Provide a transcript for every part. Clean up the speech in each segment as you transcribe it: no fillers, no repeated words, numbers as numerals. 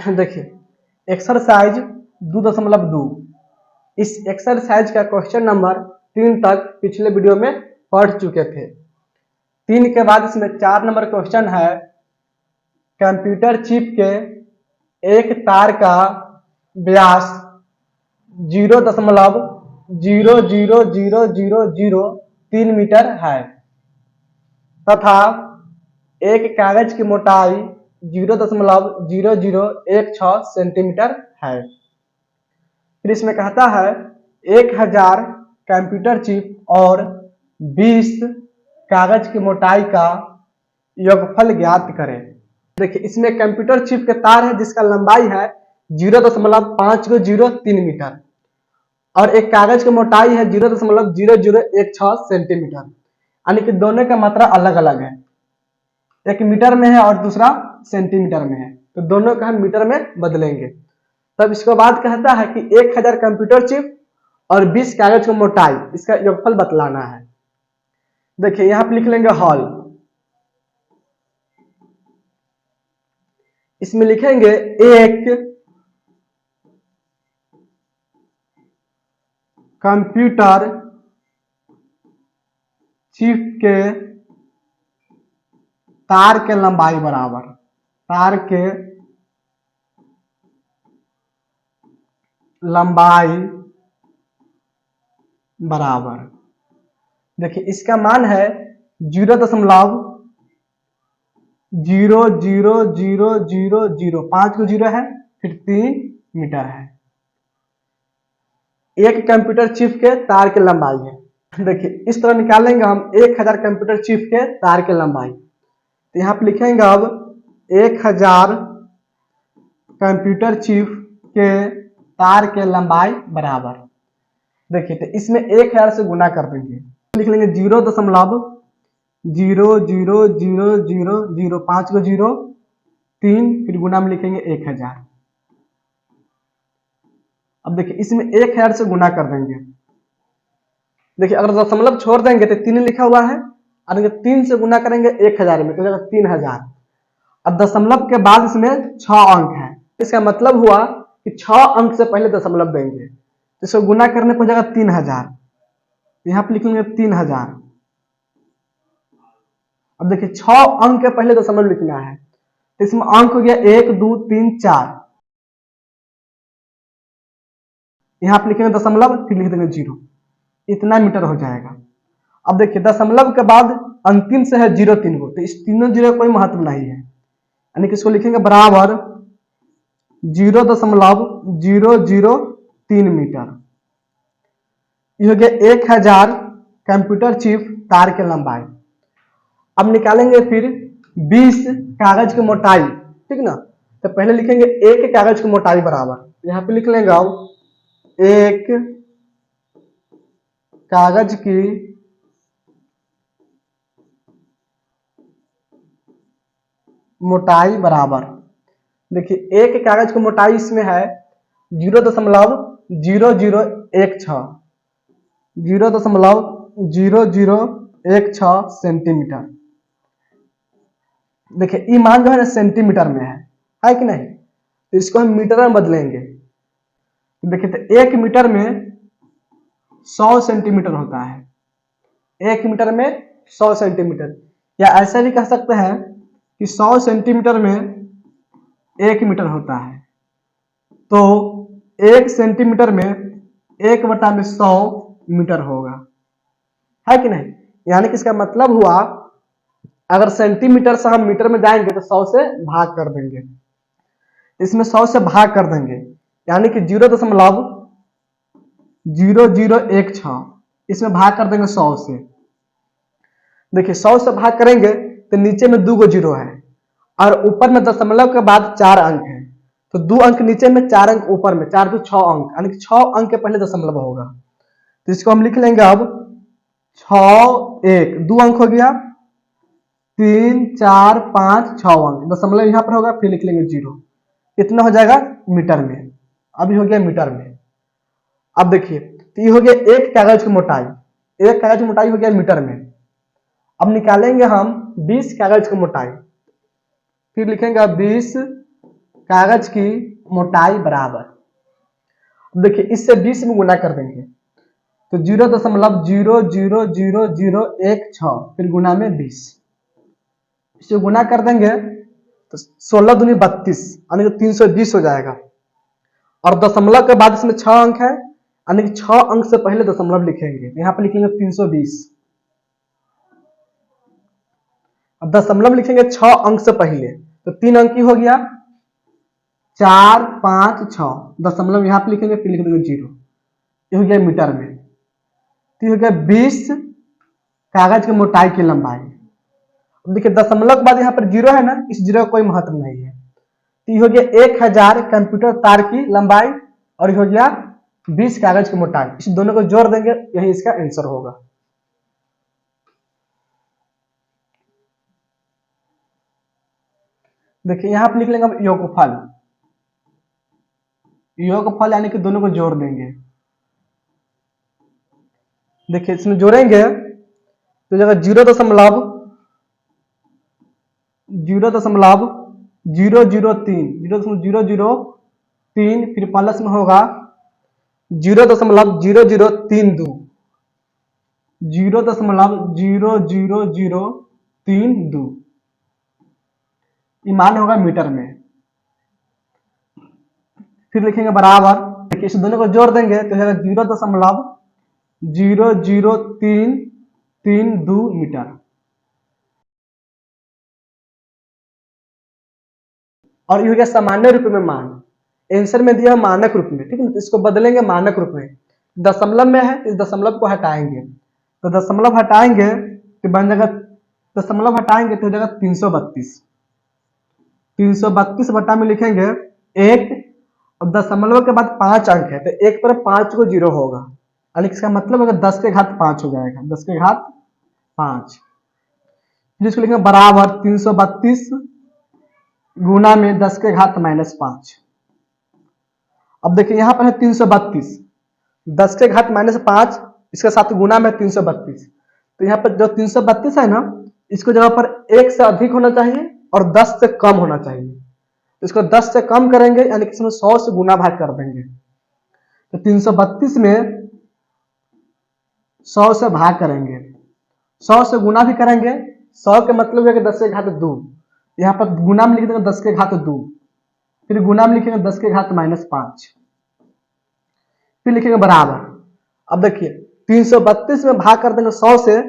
देखिए एक्सरसाइज 2.2, इस एक्सरसाइज का क्वेश्चन नंबर 3 तक पिछले वीडियो में पढ़ चुके थे। 3 के बाद इसमें 4 नंबर क्वेश्चन है, कंप्यूटर चिप के एक तार का व्यास 0.00003 मीटर है तथा एक कागज की मोटाई 0.0016 सेंटीमीटर है। फिर इसमें कहता है 1000 कंप्यूटर चिप और 20 कागज की मोटाई का योगफल ज्ञात करें। देखिए इसमें कंप्यूटर चिप के तार है जिसका लंबाई है 0.503 मीटर और एक कागज की मोटाई है 0.0016 सेंटीमीटर, यानी कि दोनों का मात्रा अलग अलग है, एक मीटर में है और दूसरा सेंटीमीटर में है, तो दोनों का हम मीटर में बदलेंगे। तब इसके बाद कहता है कि 1000 कंप्यूटर चिप और 20 कागज की मोटाई, इसका योगफल बतलाना है। देखिए यहां पर लिख लेंगे हॉल, इसमें लिखेंगे एक कंप्यूटर चिप के तार के लंबाई बराबर, तार के लंबाई बराबर, देखिए इसका मान है 0.00000, 5 को 0 है, फिर 3 मीटर है। एक कंप्यूटर चिप के तार की लंबाई है। देखिए इस तरह निकालेंगे हम 1000 कंप्यूटर चिप के तार की लंबाई, तो यहाँ पे लिखेंगे अब 1000 कंप्यूटर चिप के तार के लंबाई बराबर, देखिए तो इसमें 1000 से गुना कर देंगे, लिख लेंगे 0.00000, 5 को 0, 3, फिर गुना में लिखेंगे 1000। अब देखिए इसमें 1000 से गुना कर देंगे, देखिए अगर दशमलव छोड़ देंगे तो 3 लिखा हुआ है, और 3 से गुना करेंगे 1000 में तो 3000, अब दशमलव के बाद इसमें 6 अंक है, इसका मतलब हुआ कि 6 अंक से पहले दशमलव देंगे, इसको गुना करने पर जाएगा 3000, यहाँ पे लिखेंगे 3000। अब देखिए 6 अंक के पहले दशमलव लिखना है, तो इसमें अंक हो गया 1 2 3 4, यहाँ पे लिखेंगे दशमलव, फिर लिख देंगे 0, इतना मीटर हो जाएगा। अब देखिए दशमलव के बाद अंतिम से है 0 3 को, तो इस तीनों 0 का कोई महत्व नहीं है, यानी कि इसको लिखेंगे बराबर 0.003 मीटर। ये हो गया 1000 कंप्यूटर चिप तार के लंबाई। अब निकालेंगे फिर 20 कागज की मोटाई, ठीक ना, तो पहले लिखेंगे एक कागज की मोटाई बराबर, यहाँ पे लिख लेंगे अब एक कागज की मोटाई बराबर, देखिए एक कागज की मोटाई इसमें है 0.0016 सेंटीमीटर। देखिए ये मान जो है ना सेंटीमीटर में है कि नहीं, तो इसको हम मीटर में बदलेंगे। देखिए तो 1 मीटर में 100 सेंटीमीटर होता है, 1 मीटर में 100 सेंटीमीटर, या ऐसा भी कह सकते हैं कि 100 सेंटीमीटर में 1 मीटर होता है, तो 1 सेंटीमीटर में 1/100 मीटर होगा, है कि नहीं। यानी कि इसका मतलब हुआ अगर सेंटीमीटर से हम मीटर में जाएंगे तो 100 से भाग कर देंगे, इसमें 100 से भाग कर देंगे, यानी कि 0.0016, इसमें भाग कर देंगे 100 से। देखिए 100 से भाग करेंगे तो नीचे में 2 0 है और ऊपर में दशमलव के बाद 4 अंक है, तो 2 अंक नीचे में 4 अंक ऊपर में, 4 2 6 अंक, यानी कि 6 अंक के पहले दशमलव होगा, तो इसको हम लिख लेंगे अब 6 1, 2 अंक हो गया, 3 4 5 6 अंक, दशमलव यहाँ पर होगा, फिर लिख लेंगे 0, इतना हो जाएगा मीटर में। अभी हो गया मीटर में। अब देखिए तो ये हो गया एक कागज की मोटाई, एक कागज की मोटाई हो गया मीटर में। अब निकालेंगे हम 20 कागज की मोटाई, फिर लिखेंगे 20 कागज की मोटाई बराबर, देखिए इससे 20 में गुना कर देंगे तो 0.000016 फिर गुना में 20, इसे गुना कर देंगे तो 16 दूनी 32 यानी कि 320 हो जाएगा। और दशमलव के बाद इसमें 6 अंक है यानी कि 6 अंक से पहले दशमलव लिखेंगे, यहाँ पर लिखेंगे 320। अब दशमलव लिखेंगे 6 अंक से पहले तो 3 अंक की हो गया 4 5 6, दशमलव यहाँ पे लिखेंगे फिर लिख देंगे 0, ये हो गया मीटर में। तो हो गया 20 कागज की मोटाई की लंबाई। अब देखिए दशमलव के बाद यहाँ पर 0 है ना, इस 0 का कोई महत्व नहीं है। तो ये हो गया 1000 कंप्यूटर तार की लंबाई और ये हो गया 20 कागज की मोटाई, इस दोनों को जोड़ देंगे, यही इसका आंसर होगा। देखिए यहाँ पे लिख लेंगे हम योगफल, योगफल यानी कि दोनों को जोड़ देंगे। देखिए इसमें जोड़ेंगे तो जगह 0.003 फिर प्लस में होगा 0.0032, 0.00032 ये मान होगा मीटर में। फिर लिखेंगे बराबर, देखिए इस दोनों को जोड़ देंगे तो 0.00332 मीटर। और ये हो गया सामान्य रूप में मान, आंसर में दिया मानक रूप में, ठीक है ना, तो इसको बदलेंगे मानक रूप में। दशमलव में है, इस दशमलव को हटाएंगे तो दशमलव हटाएंगे तो बन जाएगा, दशमलव हटाएंगे तो हो जाएगा 332, 332 बटा में लिखेंगे 1 और दशमलव के बाद 5 अंक है तो 1 पर 5 को 0 होगा, यानी इसका मतलब अगर 10 के घात 5 हो जाएगा, 10 के घात 5, जिसको लिखेंगे बराबर 332 गुना में 10 के घात -5। अब देखिए यहाँ पर है 332, 10 के घात -5 इसके साथ गुना में 332, तो यहाँ पर जो 332 है ना, इसको जगह पर 1 से अधिक होना चाहिए और 10 से कम होना चाहिए, इसको 10 से कम करेंगे यानी कि इसमें 100 से गुना भाग कर देंगे, तो 332 में 100 से भाग करेंगे, 100 से गुना भी करेंगे, 100 के मतलब है कि 10 के घात 2, यहाँ पर गुना में लिख देंगे 10 के घात 2, फिर गुना में लिखेंगे 10 के घात -5, फिर लिखेंगे बराबर। अब देखिए 332 में भाग कर देंगे 100 से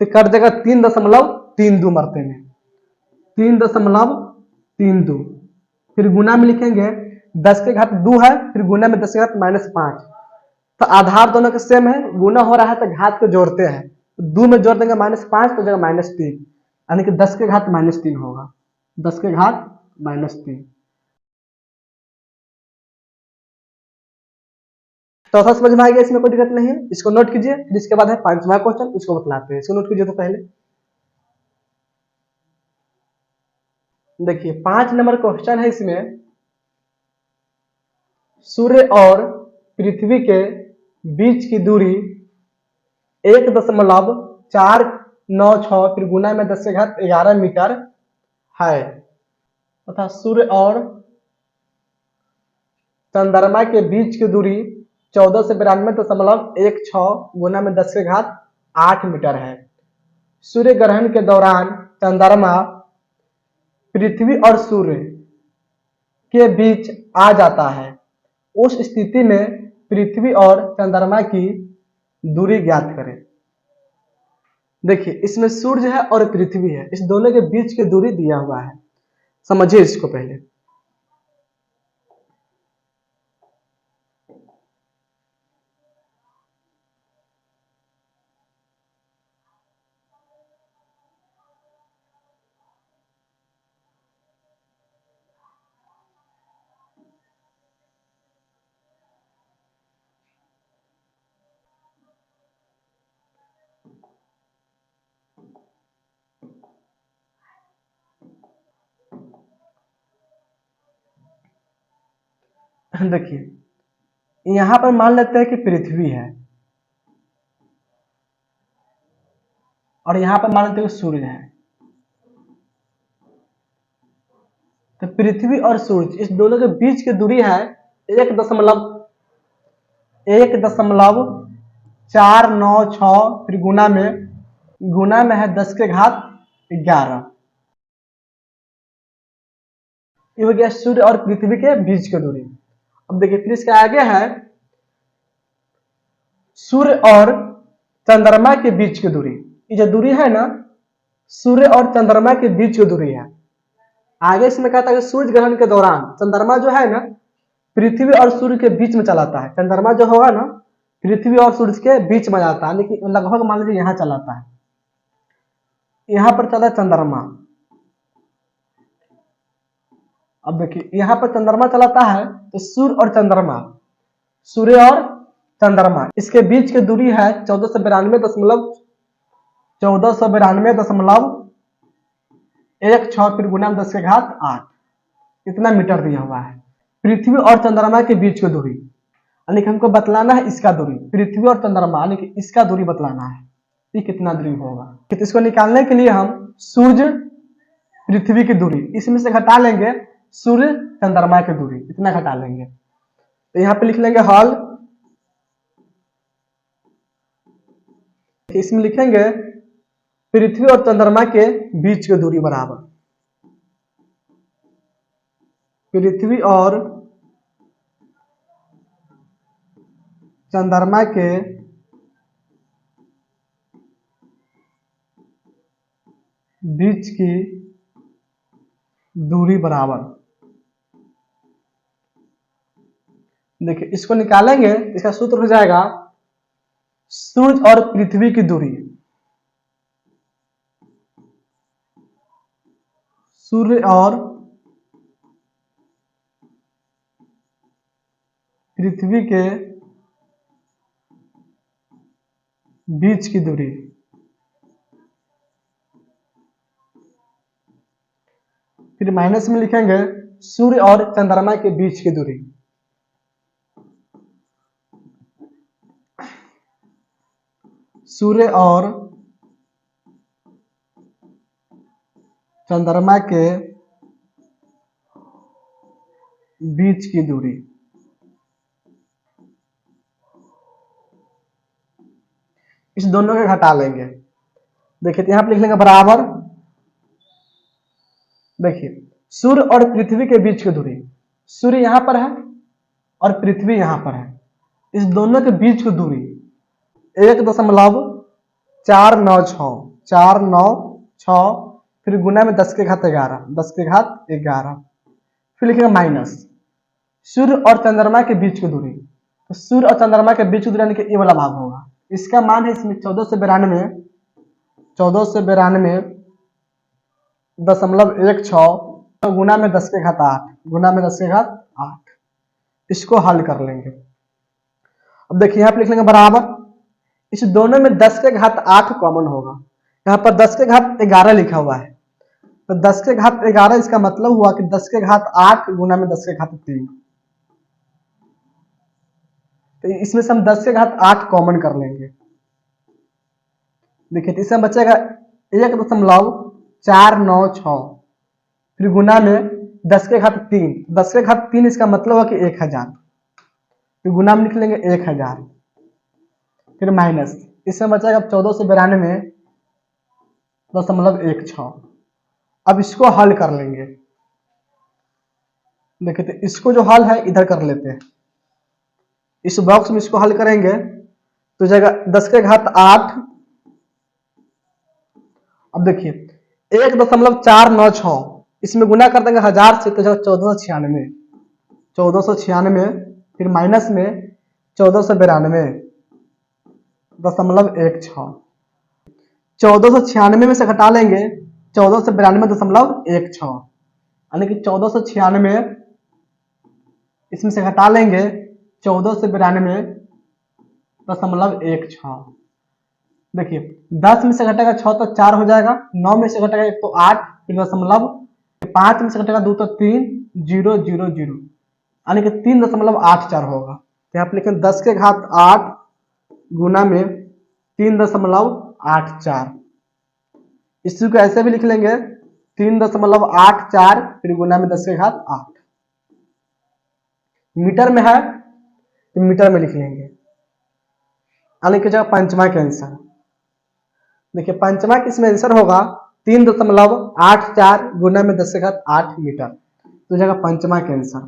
तो कर देगा 3.32 मरते में, 3.32, फिर गुना में लिखेंगे 10 के घात 2 है, फिर गुना में 10 के घात -5, तो आधार दोनों के सेम है, गुना हो रहा है तो घात को जोड़ते हैं, तो 2 में जोड़ देंगे -5 तो जगह -3, यानी कि 10 के घात -3 होगा, 10 के घात -3। चौथा समझ में आ गया, इसमें कोई दिक्कत नहीं है, इसको नोट कीजिए। फिर इसके बाद है 5वां क्वेश्चन, उसको बतलाते हैं, इसको नोट कीजिए। तो पहले देखिए 5 नंबर क्वेश्चन है, इसमें सूर्य और पृथ्वी के बीच की दूरी 1.496 फिर गुना में 10 के घात 11 मीटर है, तथा सूर्य और चंद्रमा के बीच की दूरी 1492.16 गुना में 10 के घात 8 मीटर है। सूर्य ग्रहण के दौरान चंद्रमा पृथ्वी और सूर्य के बीच आ जाता है, उस स्थिति में पृथ्वी और चंद्रमा की दूरी ज्ञात करें। देखिए इसमें सूर्य है और पृथ्वी है, इस दोनों के बीच की दूरी दिया हुआ है, समझिए इसको पहले। देखिए यहां पर मान लेते हैं कि पृथ्वी है और यहां पर मान लेते हैं कि सूर्य है, तो पृथ्वी और सूरज इस दोनों के बीच की दूरी है 1.496, फिर गुना में है 10⁻11। ये हो गया सूर्य और पृथ्वी के बीच की दूरी। अब देखिए फिर इसके आगे है सूर्य और चंद्रमा के बीच की दूरी। ये जो दूरी है ना, सूर्य और चंद्रमा के बीच की दूरी है। आगे इसमें कहता है कि सूर्य ग्रहण के दौरान चंद्रमा जो है ना पृथ्वी और सूर्य के बीच में चलाता है। चंद्रमा जो होगा ना पृथ्वी और सूर्य के बीच में जाता है, लेकिन लगभग मान लीजिए यहाँ चलाता है, यहाँ पर चला चंद्रमा। अब देखिए यहाँ पर चंद्रमा चलाता है तो सूर्य और चंद्रमा इसके बीच की दूरी है 1492.1492.16, फिर गुना में 10⁸ इतना मीटर दिया हुआ है पृथ्वी और चंद्रमा के बीच की दूरी। यानी कि हमको बतलाना है इसका दूरी, पृथ्वी और चंद्रमा यानी कि इसका दूरी बतलाना है ये कितना दूरी होगा। तो इसको निकालने के लिए हम सूर्य पृथ्वी की दूरी इसमें से घटा लेंगे, सूर्य चंद्रमा की दूरी इतना घटा लेंगे। तो यहाँ पे लिख लेंगे हल, इसमें लिखेंगे पृथ्वी और चंद्रमा के बीच की दूरी बराबर पृथ्वी और चंद्रमा के बीच की दूरी बराबर। देखिए इसको निकालेंगे, इसका सूत्र हो जाएगा सूर्य और पृथ्वी की दूरी, सूर्य और पृथ्वी के बीच की दूरी। फिर माइनस में लिखेंगे सूर्य और चंद्रमा के बीच की दूरी, सूर्य और चंद्रमा के बीच की दूरी। इस दोनों के घटा लेंगे। देखिए यहां पर लिख लेंगे बराबर, देखिए सूर्य और पृथ्वी के बीच की दूरी, सूर्य यहां पर है और पृथ्वी यहां पर है, इस दोनों के बीच की दूरी 1.496, फिर गुना में 10⁻11, फिर लिखेंगे माइनस सूर्य और चंद्रमा के बीच की दूरी। तो सूर्य और चंद्रमा के बीच की दूरी यानी कि ये वाला भाग होगा, इसका मान है इसमें 1492.16 गुना में 10⁸, इसको हल कर लेंगे। अब देखिए यहाँ पे लिख लेंगे बराबर, इस दोनों में 10⁸ कॉमन होगा, यहाँ पर 10⁻11 लिखा हुआ है, तो 10⁻11 इसका मतलब हुआ कि 10⁸ गुना में 10⁻3। तो इसमें से हम 10⁸ कॉमन कर लेंगे। देखिए तो इसमें बचेगा 1.496, फिर गुना में 10⁻3, 10⁻3 इसका मतलब हुआ कि 1000, फिर गुना में लिख लेंगे 1000, फिर माइनस इसमें बचेगा 1492.16। अब इसको हल कर लेंगे। देखिए तो इसको जो हल है इधर कर लेते हैं, इस बॉक्स में इसको हल करेंगे तो जगह 10⁸। अब देखिए 1.496 इसमें गुना कर देंगे 1000 से, तो जगह 1496, फिर माइनस में 1492.16, 1496 में से घटा लेंगे 1492.16, यानी कि 1496 इसमें से घटा लेंगे 1492.16। देखिए 10 में से घटेगा 6 तो 4 हो जाएगा, 9 में से घटेगा 1 तो 8, फिर दशमलव 5 में से घटेगा 2 तो 3, 0 0 0, यानी कि 3.84 होगा। तो यहाँ पे लिखें 10⁸ गुना में 3.84। इसको ऐसे भी लिख लेंगे 3.84 फिर गुना में 10⁸ मीटर में है तो मीटर में लिख लेंगे। यानी कि जगह पंचमा के आंसर देखिए, पंचमा के इसमें आंसर होगा 3.84 गुना में 10⁸ मीटर, तो जगह पंचमा के आंसर।